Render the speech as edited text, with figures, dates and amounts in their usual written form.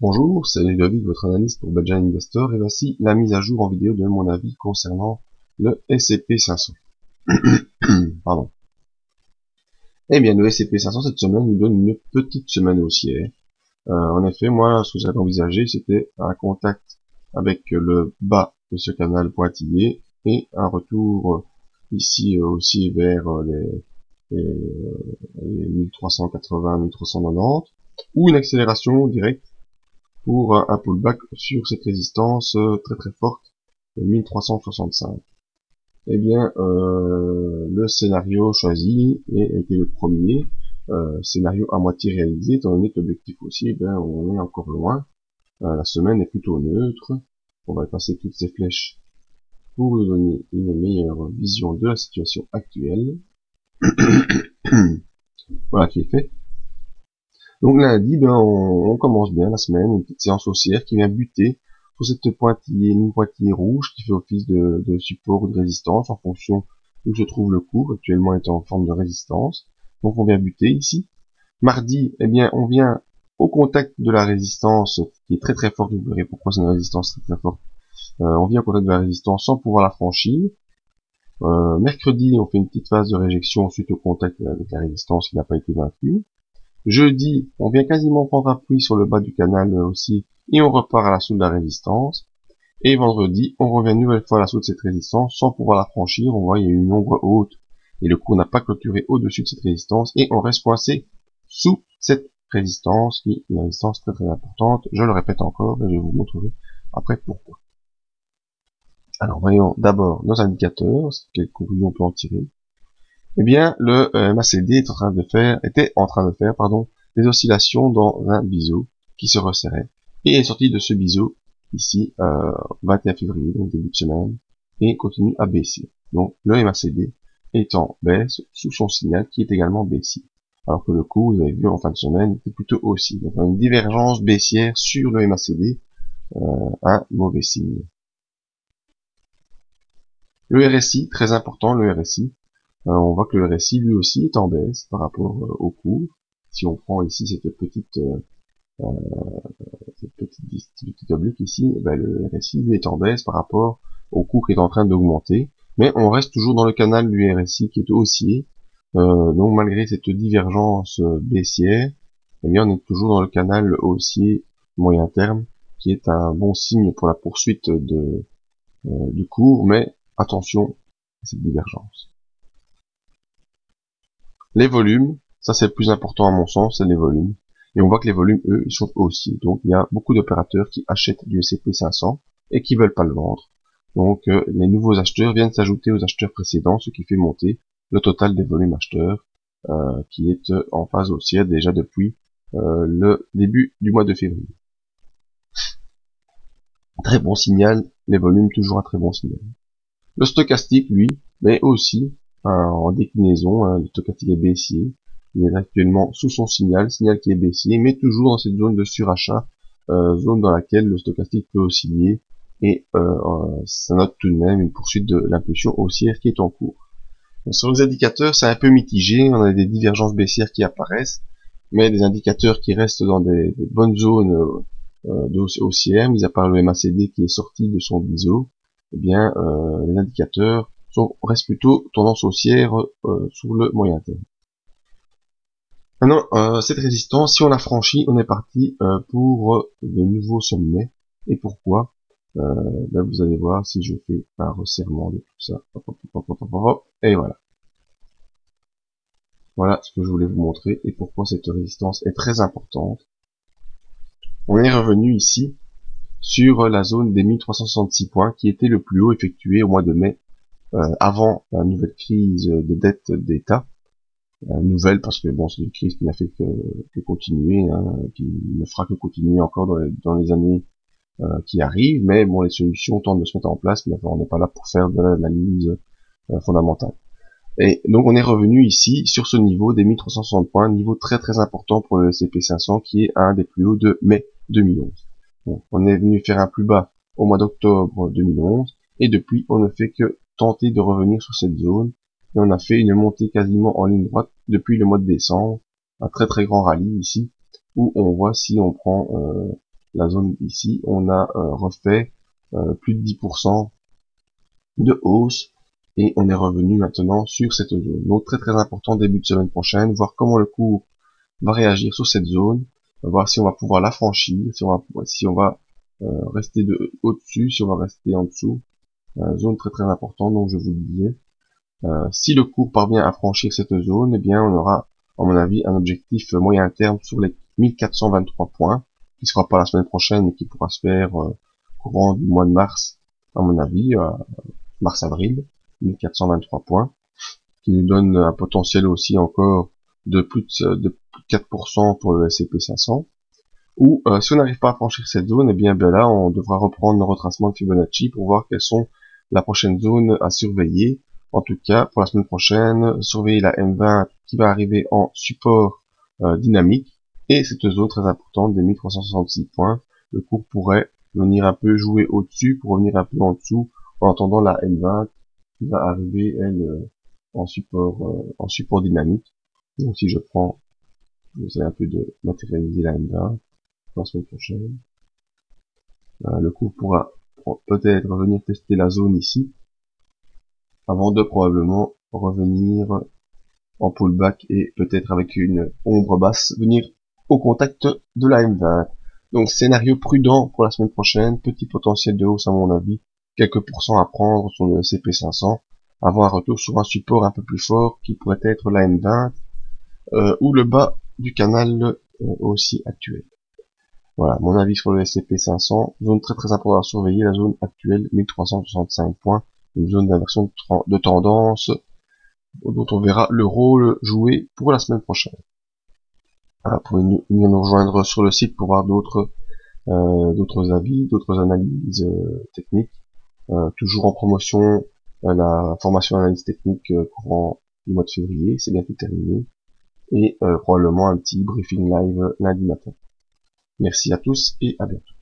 Bonjour, c'est Ludovic, votre analyste pour Badger Investor, et voici la mise à jour en vidéo de mon avis concernant le S&P 500. Pardon. Eh bien, le S&P 500 cette semaine nous donne une petite semaine haussière. En effet, moi, ce que j'avais envisagé, c'était un contact avec le bas de ce canal pointillé et un retour ici aussi vers les 1380, 1390, ou une accélération directe pour un pullback sur cette résistance très très forte de 1365. Eh bien, le scénario choisi était le premier, scénario à moitié réalisé, étant donné que l'objectif aussi, eh bien, on est encore loin. La semaine est plutôt neutre. On va passer toutes ces flèches pour nous donner une meilleure vision de la situation actuelle. Voilà qui est fait. Donc lundi, ben, on commence bien la semaine, une petite séance haussière qui vient buter sur cette ligne pointillée rouge qui fait office de support ou de résistance en fonction d'où se trouve le cours, actuellement est en forme de résistance. Donc on vient buter ici. Mardi, eh bien, on vient au contact de la résistance qui est très très forte. Vous verrez pourquoi c'est une résistance très très forte. On vient au contact de la résistance sans pouvoir la franchir. Mercredi, on fait une petite phase de réjection suite au contact avec la résistance qui n'a pas été vaincue. Jeudi, on vient quasiment prendre appui sur le bas du canal aussi, et on repart à l'assaut de la résistance. Et vendredi, on revient une nouvelle fois à l'assaut de cette résistance sans pouvoir la franchir. On voit il y a une ombre haute et le cours n'a pas clôturé au-dessus de cette résistance et on reste coincé sous cette résistance qui est une résistance très très importante. Je le répète encore et je vous montrerai après pourquoi. Alors voyons d'abord nos indicateurs, quelles conclusions on peut en tirer. Eh bien, le MACD était en train de faire, des oscillations dans un biseau qui se resserrait et est sorti de ce biseau ici 21 février, donc début de semaine, et continue à baisser. Donc le MACD est en baisse sous son signal qui est également baissier. Alors que le cours, vous avez vu en fin de semaine, était plutôt haussier. Donc on a une divergence baissière sur le MACD, un mauvais signe. Le RSI, très important, le RSI. On voit que le RSI lui aussi est en baisse par rapport au cours. Si on prend ici cette petite oblique ici, ben le RSI lui est en baisse par rapport au cours qui est en train d'augmenter. Mais on reste toujours dans le canal du RSI qui est haussier. Donc malgré cette divergence baissière, eh bien on est toujours dans le canal haussier moyen terme, qui est un bon signe pour la poursuite du cours, mais attention à cette divergence. Les volumes, ça c'est le plus important à mon sens, c'est les volumes. Et on voit que les volumes, eux, ils sont haussiers. Donc il y a beaucoup d'opérateurs qui achètent du S&P 500 et qui veulent pas le vendre. Donc les nouveaux acheteurs viennent s'ajouter aux acheteurs précédents, ce qui fait monter le total des volumes acheteurs, qui est en phase haussière déjà depuis le début du mois de février. Très bon signal, les volumes toujours un très bon signal. Le stochastique, lui, mais aussi en déclinaison, le stochastique est baissier. Il est actuellement sous son signal qui est baissier, mais toujours dans cette zone de surachat, zone dans laquelle le stochastique peut osciller, et ça note tout de même une poursuite de l'impulsion haussière qui est en cours. Donc, sur les indicateurs, c'est un peu mitigé, on a des divergences baissières qui apparaissent, mais des indicateurs qui restent dans des bonnes zones haussières, mis à part le MACD qui est sorti de son biseau. Eh bien, les indicateurs restent plutôt tendance haussière sur le moyen terme. Maintenant, cette résistance, si on la franchit, on est parti pour de nouveaux sommets. Et pourquoi là, vous allez voir si je fais un resserrement de tout ça. Et voilà. Voilà ce que je voulais vous montrer et pourquoi cette résistance est très importante. On est revenu ici sur la zone des 1366 points qui était le plus haut effectué au mois de mai avant la nouvelle crise de dette d'État. Nouvelle parce que bon, c'est une crise qui n'a fait que continuer, qui ne fera que continuer encore dans les années qui arrivent, mais bon, les solutions tentent de se mettre en place, mais on n'est pas là pour faire de l'analyse fondamentale. Et donc on est revenu ici sur ce niveau des 1360 points, niveau très très important pour le S&P 500 qui est un des plus hauts de mai 2011. Bon, on est venu faire un plus bas au mois d'octobre 2011 et depuis on ne fait que tenter de revenir sur cette zone et on a fait une montée quasiment en ligne droite depuis le mois de décembre, un très très grand rallye ici où on voit si on prend la zone ici, on a refait plus de 10% de hausse et on est revenu maintenant sur cette zone. Donc très très important début de semaine prochaine, voir comment le cours va réagir sur cette zone, voir si on va pouvoir la franchir, si on va rester au-dessus, si on va rester en dessous. Zone très très importante, donc je vous le disais. Si le cours parvient à franchir cette zone, eh bien on aura, à mon avis, un objectif moyen terme sur les 1423 points, qui sera pas la semaine prochaine, mais qui pourra se faire courant du mois de mars, à mon avis, mars-avril, 1423 points, qui nous donne un potentiel aussi encore de plus de 4% pour le S&P 500. Ou si on n'arrive pas à franchir cette zone, eh bien là on devra reprendre le retracement de Fibonacci pour voir quelles sont la prochaine zone à surveiller. En tout cas, pour la semaine prochaine, surveiller la M20 qui va arriver en support dynamique et cette zone très importante des 1366 points. Le cours pourrait venir un peu jouer au-dessus pour revenir un peu en dessous en attendant la M20 qui va arriver elle en support dynamique. Donc si je prends, j'essaie un peu de matérialiser la M20 la semaine prochaine. Le cours pourra peut-être venir tester la zone ici, avant de probablement revenir en pullback et peut-être avec une ombre basse, venir au contact de la M20. Donc scénario prudent pour la semaine prochaine, petit potentiel de hausse à mon avis, quelques pourcents à prendre sur le CP500, avant un retour sur un support un peu plus fort qui pourrait être la M20 ou le bas du canal aussi actuel. Voilà, mon avis sur le S&P 500, zone très très importante à surveiller, la zone actuelle 1365 points, une zone d'inversion de tendance dont on verra le rôle joué pour la semaine prochaine. Voilà, vous pouvez venir nous rejoindre sur le site pour voir d'autres avis, d'autres analyses techniques. Toujours en promotion la formation analyse technique courant du mois de février, c'est bientôt terminé, et probablement un petit briefing live lundi matin. Merci à tous et à bientôt.